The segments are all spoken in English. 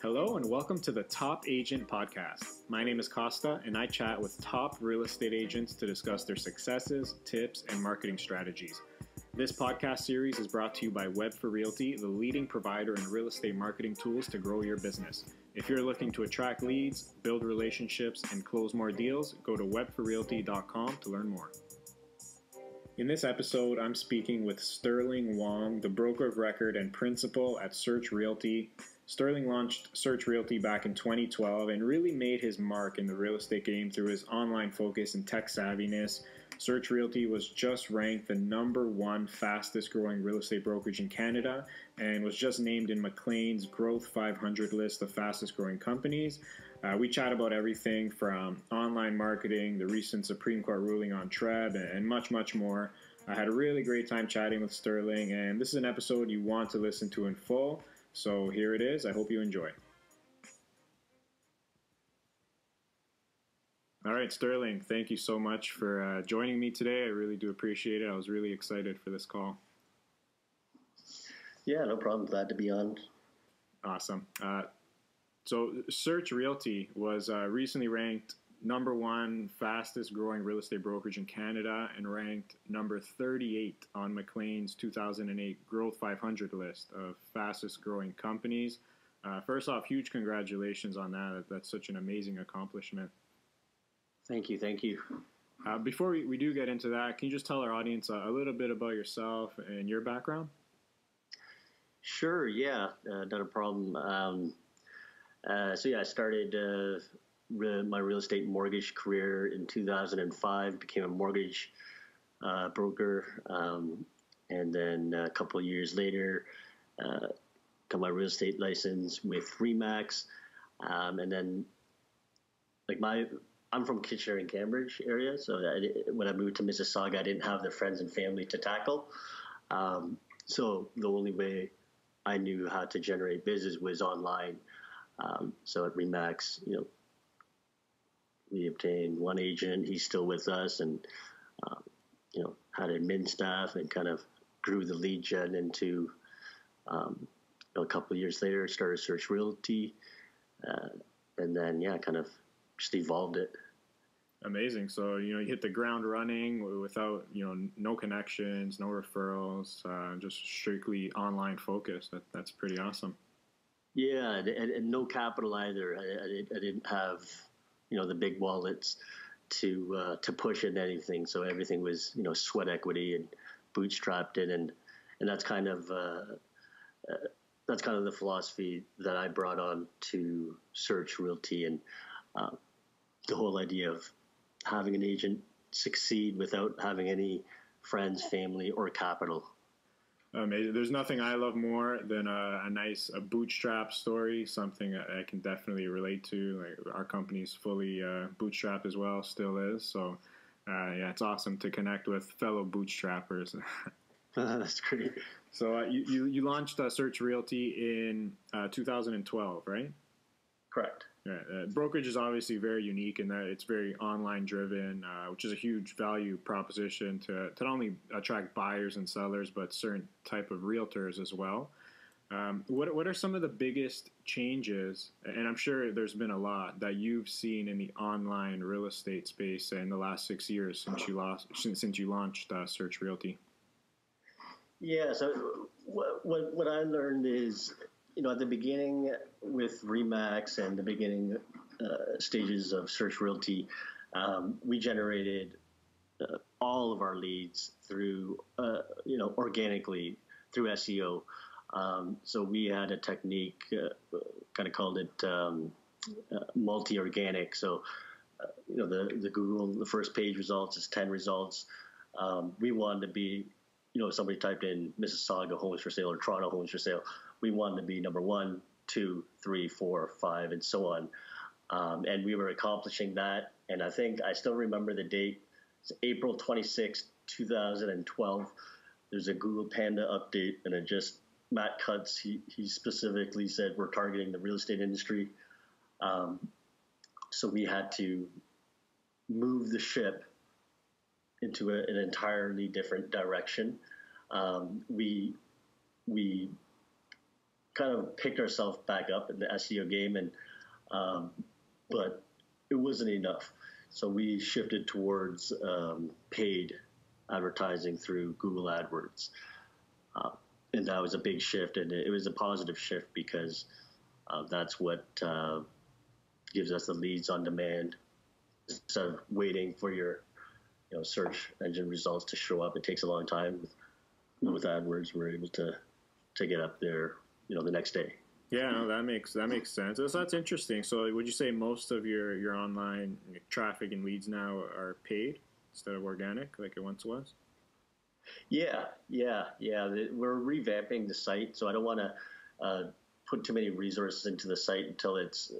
Hello and welcome to the Top Agent Podcast. My name is Costa and I chat with top real estate agents to discuss their successes, tips, and marketing strategies. This podcast series is brought to you by Web for Realty, the leading provider in real estate marketing tools to grow your business. If you're looking to attract leads, build relationships, and close more deals, go to webforrealty.com to learn more. In this episode, I'm speaking with Sterling Wong, the broker of record and principal at Search Realty. Sterling launched Search Realty back in 2012 and really made his mark in the real estate game through his online focus and tech-saviness. Search Realty was just ranked the #1 fastest growing real estate brokerage in Canada and was just named in Maclean's Growth 500 list of fastest growing companies. We chat about everything from online marketing, the recent Supreme Court ruling on TREB, and much, much more. I had a really great time chatting with Sterling, and this is an episode you want to listen to in full. So here it is. I hope you enjoy. All right, Sterling, thank you so much for joining me today. I really do appreciate it. I was really excited for this call. Yeah, no problem. Glad to be on. Awesome. So Search Realty was recently ranked #1 fastest growing real estate brokerage in Canada and ranked number 38 on Maclean's 2008 Growth 500 list of fastest growing companies. First off, huge congratulations on that. That's such an amazing accomplishment. Thank you. Thank you. Before we do get into that, can you just tell our audience a little bit about yourself and your background? Sure. Yeah, not a problem. I started my real estate mortgage career in 2005, became a mortgage broker, and then a couple of years later, got my real estate license with RE/MAX, and then I'm from Kitchener and Cambridge area, so when I moved to Mississauga, I didn't have the friends and family to tackle, so the only way I knew how to generate business was online. So at RE/MAX, we obtained one agent. He's still with us, and had admin staff, and kind of grew the lead gen into. A couple of years later, started Search Realty, and then kind of just evolved it. Amazing. So you hit the ground running without no connections, no referrals, just strictly online focused. That's pretty awesome. Yeah, and no capital either. I didn't have the big wallets to push in anything. So everything was sweat equity and bootstrapped in, and that's kind of the philosophy that I brought on to Search Realty, and the whole idea of having an agent succeed without having any friends, family, or capital. Amazing. There's nothing I love more than a nice bootstrap story, something I can definitely relate to. Like, our company's fully bootstrapped as well, still is. So, it's awesome to connect with fellow bootstrappers. That's great. So you launched Search Realty in 2012, right? Correct. Yeah, brokerage is obviously very unique in that it's very online driven, which is a huge value proposition to not only attract buyers and sellers, but certain type of realtors as well. What are some of the biggest changes, and I'm sure there's been a lot, that you've seen in the online real estate space in the last 6 years since you launched Search Realty? Yeah, so what I learned is, at the beginning with RE/MAX and the beginning stages of Search Realty, we generated all of our leads through, organically through SEO. So we had a technique, kind of called it multi-organic. So, the Google, the first page results is 10 results. We wanted to be, somebody typed in Mississauga homes for sale or Toronto homes for sale. We wanted to be number 1, 2, 3, 4, 5, and so on. And we were accomplishing that. And I think I still remember the date. It's April 26, 2012. There's a Google Panda update, and it just, Matt Cutts, he specifically said, we're targeting the real estate industry. So we had to move the ship into an entirely different direction. We kind of picked ourselves back up in the SEO game, and but it wasn't enough. So we shifted towards paid advertising through Google AdWords. And that was a big shift, and it was a positive shift because that's what gives us the leads on demand. Instead of waiting for your search engine results to show up, it takes a long time. With AdWords, we're able to get up there the next day. Yeah, no, that makes sense. So that's interesting. So would you say most of your online traffic and leads now are paid instead of organic like it once was? Yeah. We're revamping the site, so I don't want to put too many resources into the site until it's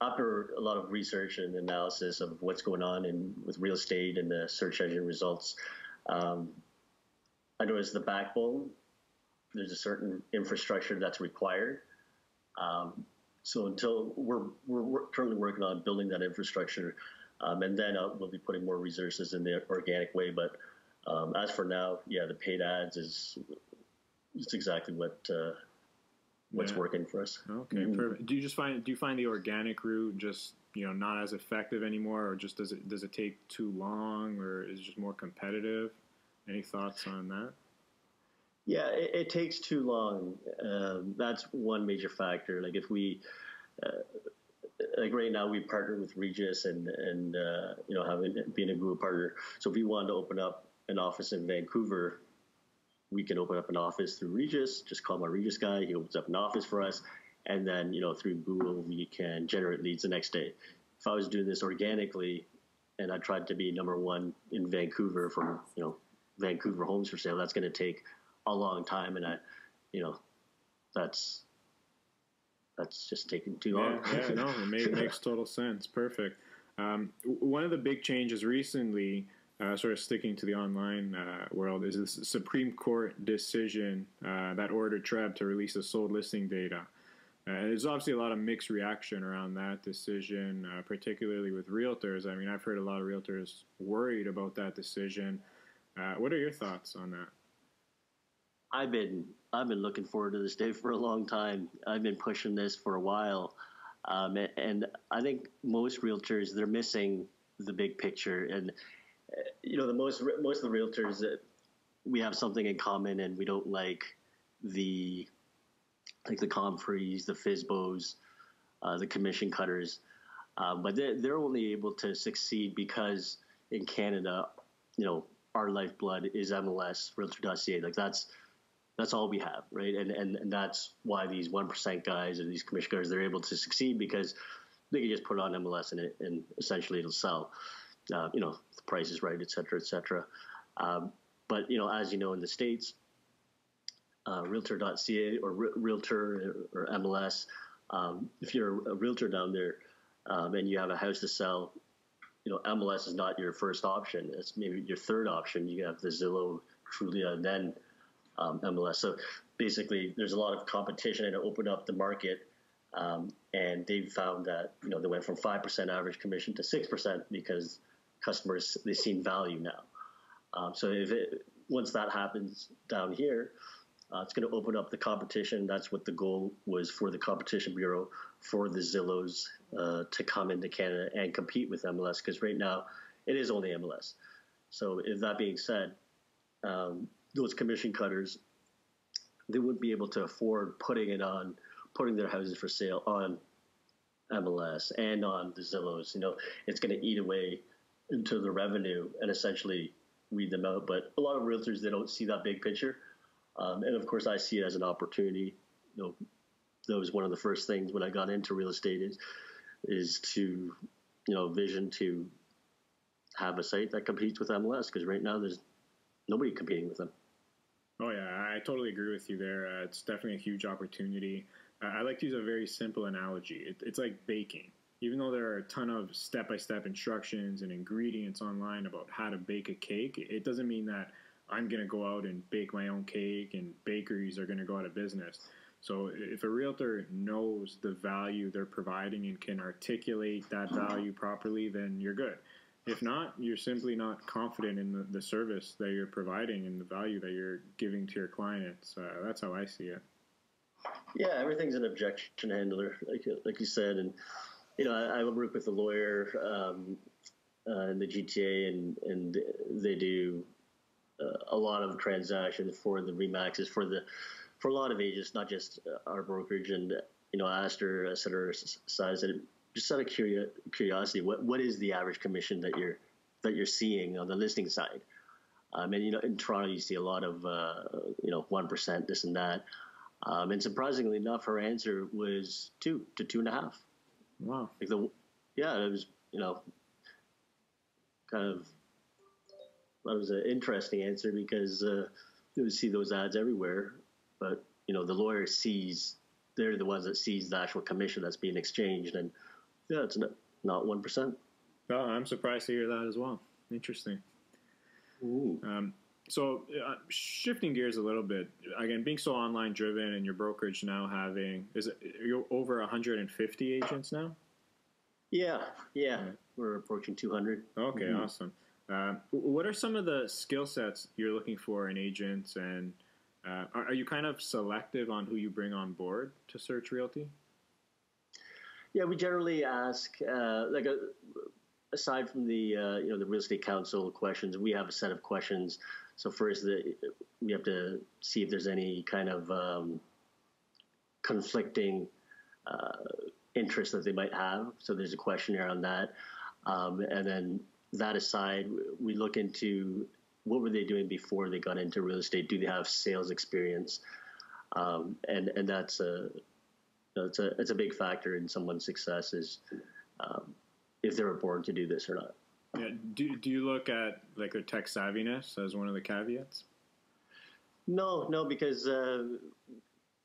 after a lot of research and analysis of what's going on with real estate and the search engine results. I noticed the backbone. There's a certain infrastructure that's required. So until we're currently working on building that infrastructure, and then we'll be putting more resources in the organic way. But as for now, the paid ads is exactly what's working for us. Okay, perfect. Do you find the organic route just not as effective anymore, or just does it take too long, or is it just more competitive? Any thoughts on that? Yeah, it takes too long. That's one major factor. Like if we, like right now, we partner with Regis and being a Google partner. So if we wanted to open up an office in Vancouver, we can open up an office through Regis. Just call my Regis guy. He opens up an office for us, and then through Google we can generate leads the next day. If I was doing this organically, and I tried to be number one in Vancouver for Vancouver homes for sale, that's going to take a long time, and that's just taking too long. No, it makes total sense. Perfect. One of the big changes recently, sort of sticking to the online world, is this Supreme Court decision that ordered TREB to release the sold listing data. There's obviously a lot of mixed reaction around that decision, particularly with realtors. I mean, I've heard a lot of realtors worried about that decision. What are your thoughts on that? I've been looking forward to this day for a long time. I've been pushing this for a while, and I think most realtors, they're missing the big picture. And most of the realtors, we have something in common, and we don't like the Comfreys, the FSBOs, the commission cutters, but they're only able to succeed because in Canada, our lifeblood is MLS, Realtor.ca. Like that's all we have, right? And that's why these 1% guys or these commission guys, they're able to succeed because they can just put it on MLS and essentially it'll sell. The price is right, et cetera, et cetera. But as in the States, Realtor.ca or Realtor or MLS, if you're a realtor down there and you have a house to sell, MLS is not your first option. It's maybe your third option. You have the Zillow, Trulia, and then MLS. So basically, there's a lot of competition, and it opened up the market. And they've found that they went from 5% average commission to 6% because customers, they've seen value now. So once that happens down here, it's going to open up the competition. That's what the goal was for the Competition Bureau, for the Zillows to come into Canada and compete with MLS, because right now it is only MLS. So if that being said, those commission cutters, they wouldn't be able to afford putting their houses for sale on MLS and on the Zillows. It's going to eat away into the revenue and essentially weed them out. But a lot of realtors, they don't see that big picture. And of course, I see it as an opportunity. That was one of the first things when I got into real estate is to, vision to have a site that competes with MLS, because right now there's nobody competing with them. Oh yeah, I totally agree with you there. It's definitely a huge opportunity. I like to use a very simple analogy. It's like baking. Even though there are a ton of step-by-step instructions and ingredients online about how to bake a cake, it doesn't mean that I'm going to go out and bake my own cake and bakeries are going to go out of business. So if a realtor knows the value they're providing and can articulate that value properly, then you're good. If not, you're simply not confident in the service that you're providing and the value that you're giving to your clients. That's how I see it. Yeah, everything's an objection handler, like you said, and I work with a lawyer in the GTA, and they do a lot of transactions for the Remaxes for a lot of agents, not just our brokerage. And I asked her, I said her size, and just out of curiosity, what is the average commission that you're seeing on the listing side? And in Toronto, you see a lot of 1%, this and that. And surprisingly enough, her answer was 2 to 2.5. Wow. Like it was kind of, that was an interesting answer because you see those ads everywhere, but the lawyer sees, they're the ones that sees the actual commission that's being exchanged, and yeah, it's not 1%. Oh, I'm surprised to hear that as well. Interesting. So shifting gears a little bit, again, being so online driven, and your brokerage now you're over 150 agents now? Yeah. We're approaching 200. Okay, awesome. What are some of the skill sets you're looking for in agents, and are you kind of selective on who you bring on board to Search Realty? Yeah, we generally ask, aside from the the real estate counsel questions, we have a set of questions. So first, we have to see if there's any kind of conflicting interest that they might have. So there's a questionnaire on that, and then that aside, we look into what were they doing before they got into real estate. Do they have sales experience? And that's it's a big factor in someone's success, is if they were born to do this or not. Yeah. Do you look at like their tech savviness as one of the caveats? No, because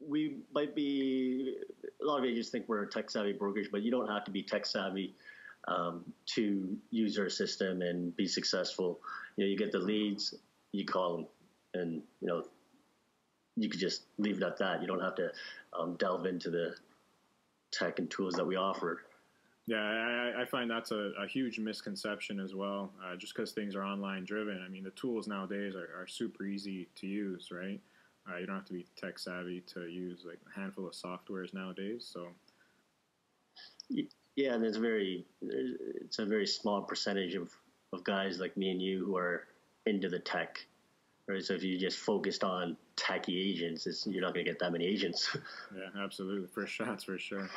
we might be, a lot of agents think we're a tech savvy brokerage, but you don't have to be tech savvy to use our system and be successful. You get the leads, you call them, and you could just leave it at that. You don't have to delve into the tech and tools that we offer. Yeah, I find that's a huge misconception as well, just because things are online driven. I mean, the tools nowadays are super easy to use, right? You don't have to be tech savvy to use like a handful of softwares nowadays. So, yeah, and it's a very small percentage of guys like me and you who are into the tech. Right, so if you just focused on techie agents, you're not going to get that many agents. Yeah, absolutely. That's for sure.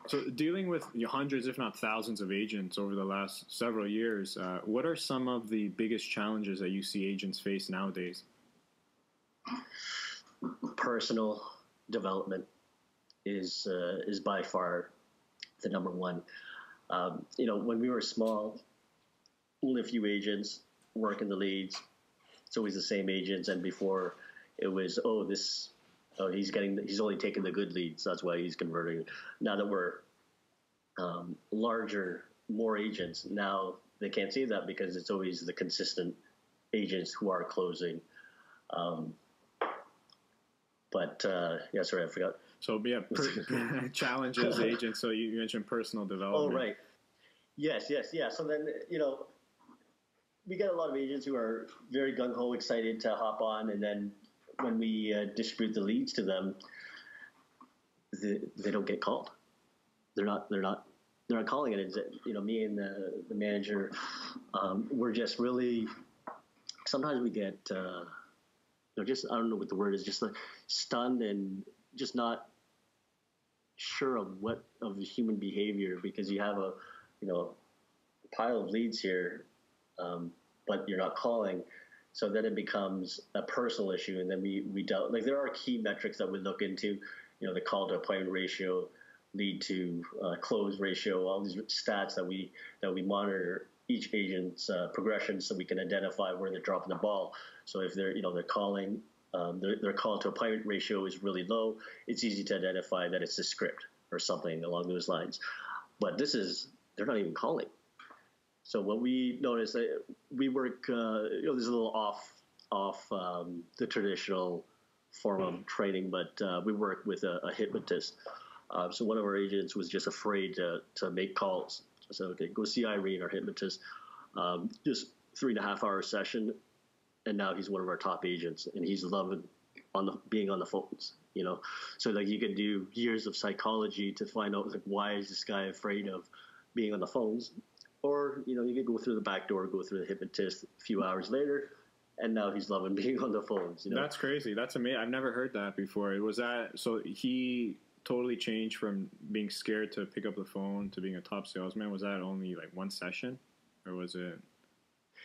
So dealing with hundreds, if not thousands of agents over the last several years, what are some of the biggest challenges that you see agents face nowadays? Personal development is by far the number one. When we were small, only a few agents working the leads. It's always the same agents, and before it was, he's only taking the good leads, that's why he's converting. Now that we're larger, more agents, now they can't see that because it's always the consistent agents who are closing. Sorry, I forgot. So yeah, challenges agents. So you mentioned personal development. Oh, right. Yes. So then, we get a lot of agents who are very gung-ho, excited to hop on, and then when we distribute the leads to them, they don't get called. They're not calling it. It's, me and the manager, we're just really, sometimes we get, just, I don't know what the word is, just like stunned and just not sure of the human behavior, because you have a pile of leads here, but you're not calling. So then it becomes a personal issue, and then we dealt, like, there are key metrics that we look into, the call to appointment ratio, lead to close ratio, all these stats that we monitor each agent's progression, so we can identify where they're dropping the ball. So if they're calling, their call to appointment ratio is really low, it's easy to identify that it's a script or something along those lines. But they're not even calling. So what we notice, that we work, there's a little off the traditional form of training, but we work with a hypnotist. So one of our agents was just afraid to make calls. So I said, okay, go see Irene, our hypnotist. Just 3.5 hour session, and now he's one of our top agents, and he's loving being on the phones, so like you can do years of psychology to find out like why is this guy afraid of being on the phones, or you could go through the back door, go through the hypnotist a few hours later, and now he's loving being on the phones. That's crazy. That's amazing. I've never heard that before. Was that so? He totally changed from being scared to pick up the phone to being a top salesman. Was that only like one session, or was it?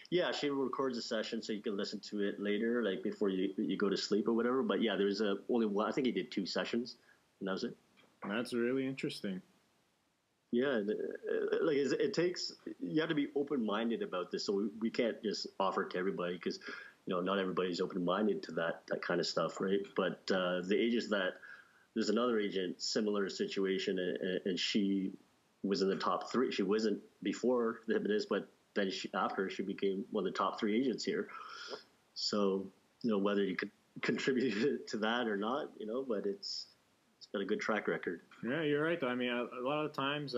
Yeah, she records a session so you can listen to it later, like before you go to sleep or whatever. But yeah, there's only one. I think he did 2 sessions, and that was it. That's really interesting. Yeah, like it takes, you have to be open-minded about this. So we can't just offer it to everybody because, not everybody's open-minded to that kind of stuff, right? But the agents there's another agent, similar situation, and she was in the top 3. She wasn't before the hypnotist, but then after she became one of the top 3 agents here. So, whether you could contribute to that or not, but it's got a good track record. Yeah, you're right. I mean, a lot of times,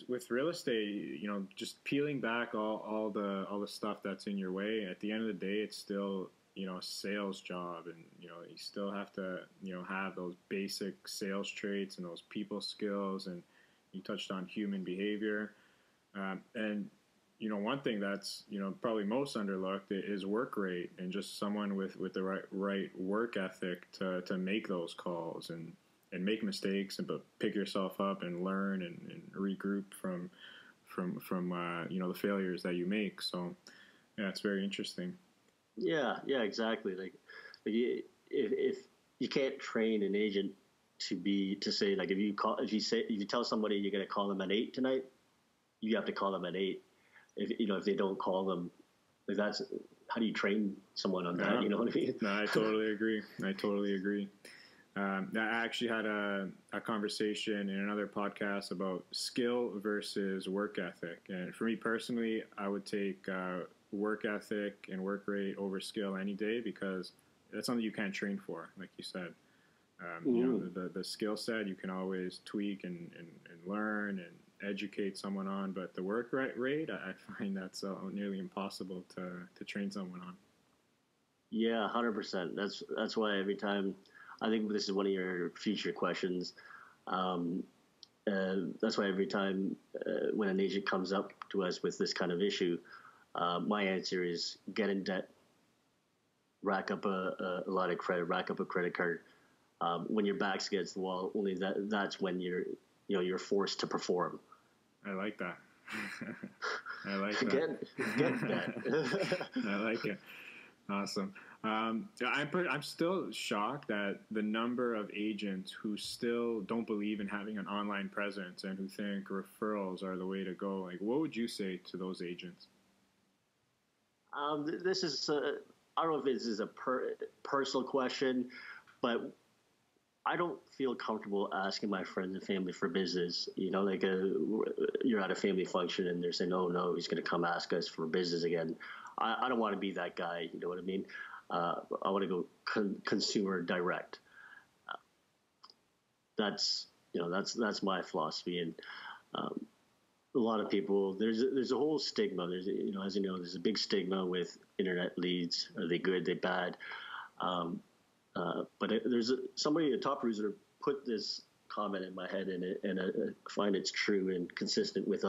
with real estate, just peeling back all the stuff that's in your way. At the end of the day, it's still a sales job, and you still have to have those basic sales traits and those people skills. And you touched on human behavior, and one thing that's probably most underlooked is work rate, and just someone with the right work ethic to make those calls and make mistakes, but pick yourself up and learn and regroup from the failures that you make. So yeah, it's very interesting. Yeah, exactly. Like if you can't train an agent to say, like, if you tell somebody you're going to call them at 8 tonight, you have to call them at 8. If they don't call them, like, that's, how do you train someone on that? You know what I mean? No, I totally agree. I actually had a conversation in another podcast about skill versus work ethic. And for me personally, I would take work ethic and work rate over skill any day, because that's something you can't train for, like you said. The skill set you can always tweak and learn and educate someone on, but the work rate, I find that's nearly impossible to train someone on. Yeah, 100%. That's why every time, I think this is one of your future questions. That's why every time when an agent comes up to us with this kind of issue, my answer is get in debt, rack up a lot of credit, rack up a credit card. When your back's against the wall, only that's when you're forced to perform. I like that. I like that. Get that. I like it. Awesome. I'm still shocked at the number of agents who still don't believe in having an online presence and who think referrals are the way to go. Like, what would you say to those agents? This is I don't know if this is a personal question, but I don't feel comfortable asking my friends and family for business. Like you're at a family function and they're saying, "Oh no, he's going to come ask us for business again." I don't want to be that guy. You know what I mean? I want to go consumer direct. That's my philosophy. And a lot of people, there's a whole stigma. There's there's a big stigma with internet leads. Are they good? Are they bad? But there's a top producer put this comment in my head, and I find it's true and consistent with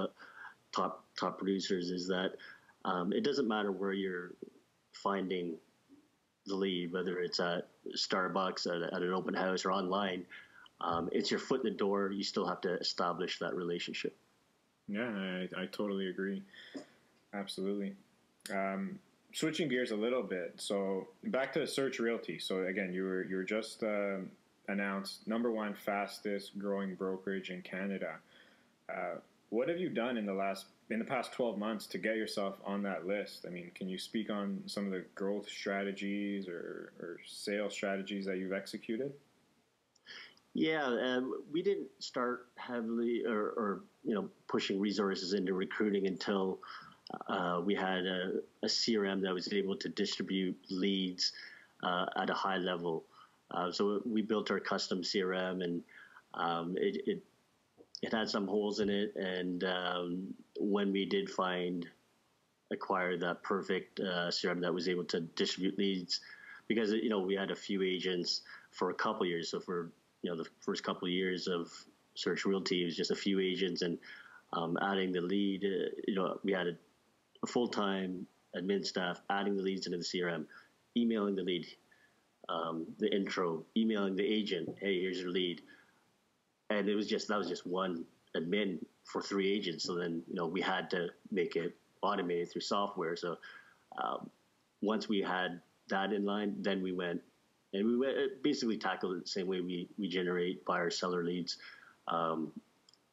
top producers, is that it doesn't matter where you're finding the lead, whether it's at Starbucks, at an open house, or online. It's your foot in the door. You still have to establish that relationship. Yeah, I totally agree. Absolutely. Switching gears a little bit, so back to Search Realty. So again, you were just announced #1 fastest growing brokerage in Canada. What have you done in the past 12 months to get yourself on that list? I mean, can you speak on some of the growth strategies or sales strategies that you've executed? Yeah, we didn't start heavily or pushing resources into recruiting until we had a CRM that was able to distribute leads at a high level. So we built our custom CRM, and it had some holes in it. And when we did acquire that perfect CRM that was able to distribute leads, because, we had a few agents for a couple of years. So for, the first couple of years of Search Realty, it was just a few agents, and adding the lead, we had a full-time admin staff, adding the leads into the CRM, emailing the lead, the intro, emailing the agent, hey, here's your lead. And that was just one admin for 3 agents. So then, we had to make it automated through software. So once we had that in line, then we went and basically tackled it the same way we generate buyer seller leads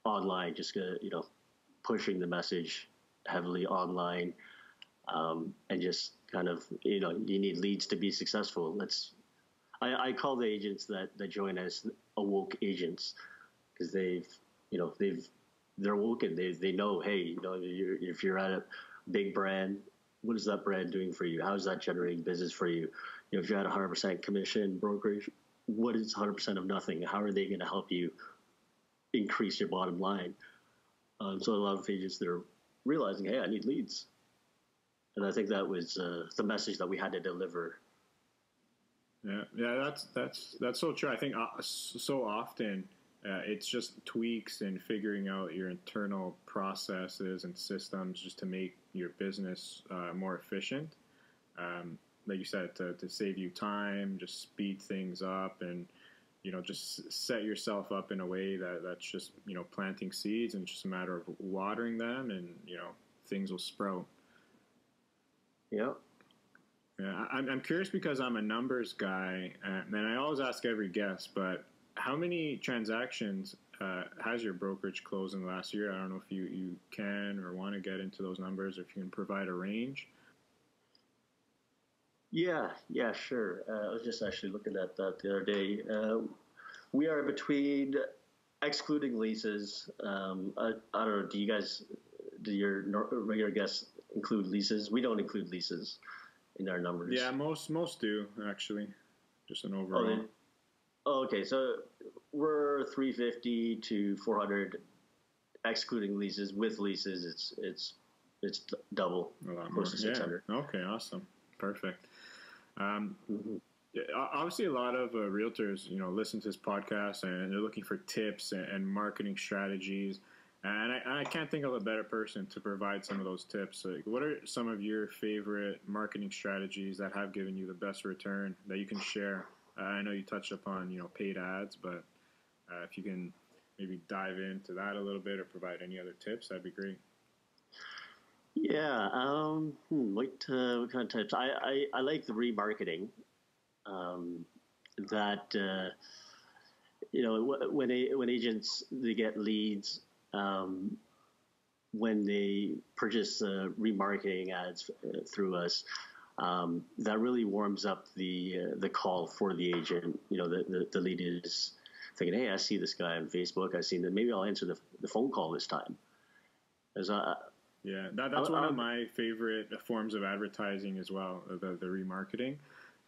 online, just pushing the message heavily online, and just kind of, you need leads to be successful. I call the agents that join as awoke agents, because they're awoken. They know, hey, if you're at a big brand, what is that brand doing for you? How is that generating business for you? If you're at 100% commission brokerage, what is 100% of nothing? How are they going to help you increase your bottom line? So a lot of agents, they're realizing, hey, I need leads. And I think that was the message that we had to deliver. Yeah, that's so true. I think so often it's just tweaks and figuring out your internal processes and systems just to make your business more efficient. Like you said, to save you time, just speed things up, and just set yourself up in a way that's just planting seeds, and just a matter of watering them, and things will sprout. Yeah. Yeah, I'm curious because I'm a numbers guy, and I always ask every guest, but how many transactions has your brokerage closed in the last year? I don't know if you can or want to get into those numbers, or if you can provide a range. Yeah, sure. I was just actually looking at that the other day. We are between, excluding leases. I don't know. Do your regular guests include leases? We don't include leases in our numbers. Yeah, most do, actually. Just an overall. Okay, so we're 350 to 400, excluding leases. With leases, it's double, close to 600. Yeah. Okay, awesome, perfect. Obviously, a lot of realtors, listen to this podcast, and they're looking for tips and marketing strategies. And I can't think of a better person to provide some of those tips. Like, what are some of your favorite marketing strategies that have given you the best return that you can share? I know you touched upon, paid ads, but if you can maybe dive into that a little bit or provide any other tips, that'd be great. Yeah. What kind of tips? I like the remarketing. When agents, they get leads, when they purchase remarketing ads through us, that really warms up the call for the agent. The lead is thinking, hey, I see this guy on Facebook. I see that. Maybe I'll answer the phone call this time. That's one of my favorite forms of advertising as well. The remarketing.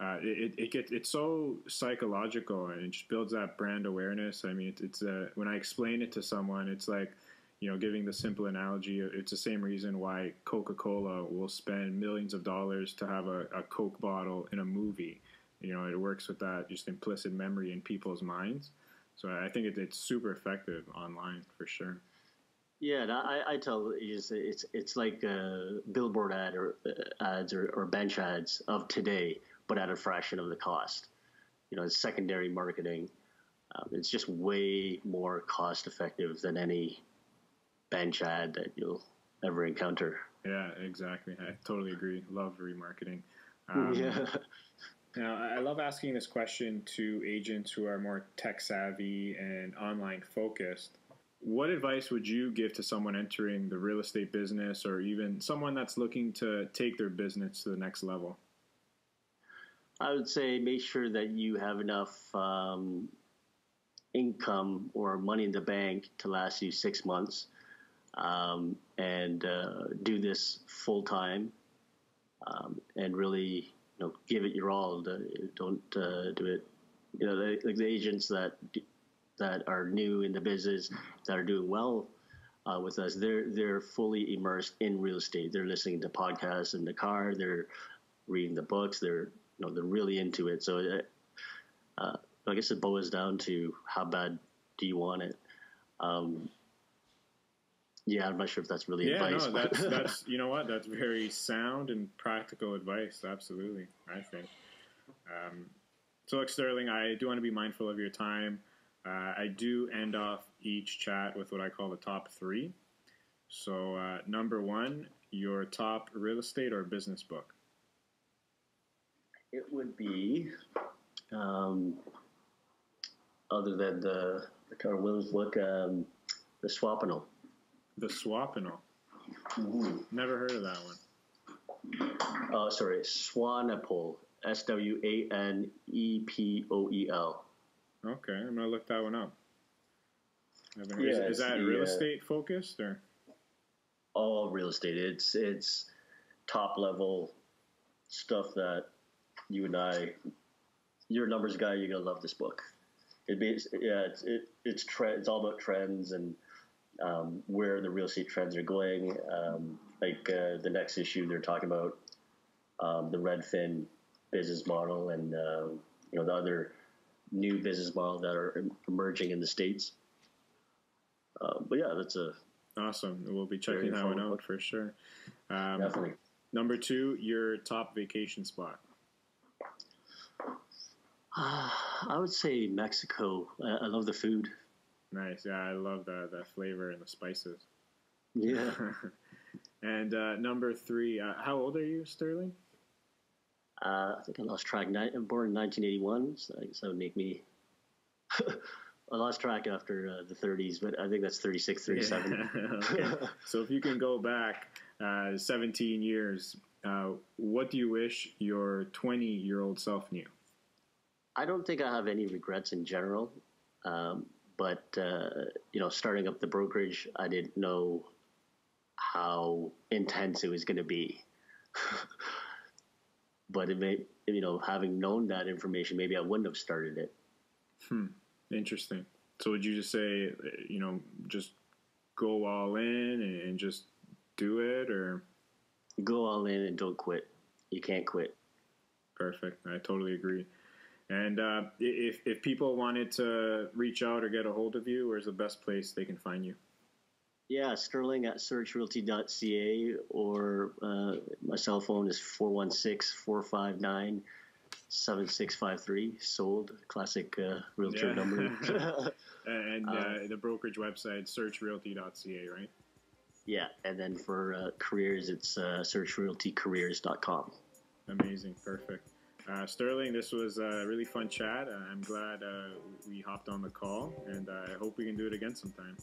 It's so psychological, and it just builds that brand awareness. I mean, it's when I explain it to someone, it's like, giving the simple analogy, it's the same reason why Coca-Cola will spend millions of dollars to have a Coke bottle in a movie. It works with that just implicit memory in people's minds. So I think it's super effective online for sure. Yeah, and I tell it's like billboard ads or bench ads of today, but at a fraction of the cost. It's secondary marketing. It's just way more cost effective than any bench ad that you'll ever encounter. Yeah, exactly. I totally agree. Love remarketing. Yeah. Now, I love asking this question to agents who are more tech savvy and online focused. What advice would you give to someone entering the real estate business, or even someone that's looking to take their business to the next level? I would say make sure that you have enough income or money in the bank to last you 6 months, and do this full time, and really give it your all. Don't do it. Like the agents that are new in the business that are doing well with us, they're fully immersed in real estate. They're listening to podcasts in the car. They're reading the books. They're they're really into it. So I guess it boils down to how bad do you want it. Yeah, I'm not sure if that's really advice. Yeah, no, that's you know what? That's very sound and practical advice. Absolutely, I think. So, look, Sterling, I do want to be mindful of your time. I do end off each chat with what I call the top three. So, number one, your top real estate or business book? It would be, other than the Carl Williams book, the Swapino. The Swapino. Mm-hmm. Never heard of that one. Sorry, Swanepoel. Swanepoel. Okay, I'm gonna look that one up. Yeah, is that real estate focused or? All real estate. It's top level stuff that you and I. You're a numbers guy. You're gonna love this book. It's all about trends and where the real estate trends are going. The next issue, they're talking about the Redfin business model and the other new business model that are emerging in the States. But yeah, that's awesome. We'll be checking that one out for sure. Definitely. Number two, your top vacation spot. I would say Mexico. I love the food. Nice. Yeah, I love that flavor and the spices. Yeah. And number three, how old are you, Sterling? I think I lost track. I'm born in 1981, so I guess that would make me... I lost track after the 30s, but I think that's 36, 37. Yeah. Okay. So if you can go back 17 years, what do you wish your 20-year-old self knew? I don't think I have any regrets in general, but starting up the brokerage, I didn't know how intense it was going to be. But it may, having known that information, maybe I wouldn't have started it. Interesting. So would you just say, just go all in and just do it, or go all in and don't quit? You can't quit. Perfect. I totally agree. And if people wanted to reach out or get a hold of you, where's the best place they can find you? Yeah, Sterling at searchrealty.ca, or my cell phone is 416-459-7653. Sold. Classic realtor number. And the brokerage website, searchrealty.ca, right? Yeah, and then for careers, it's searchrealtycareers.com. Amazing. Perfect. Sterling, this was a really fun chat. I'm glad we hopped on the call, and I hope we can do it again sometime.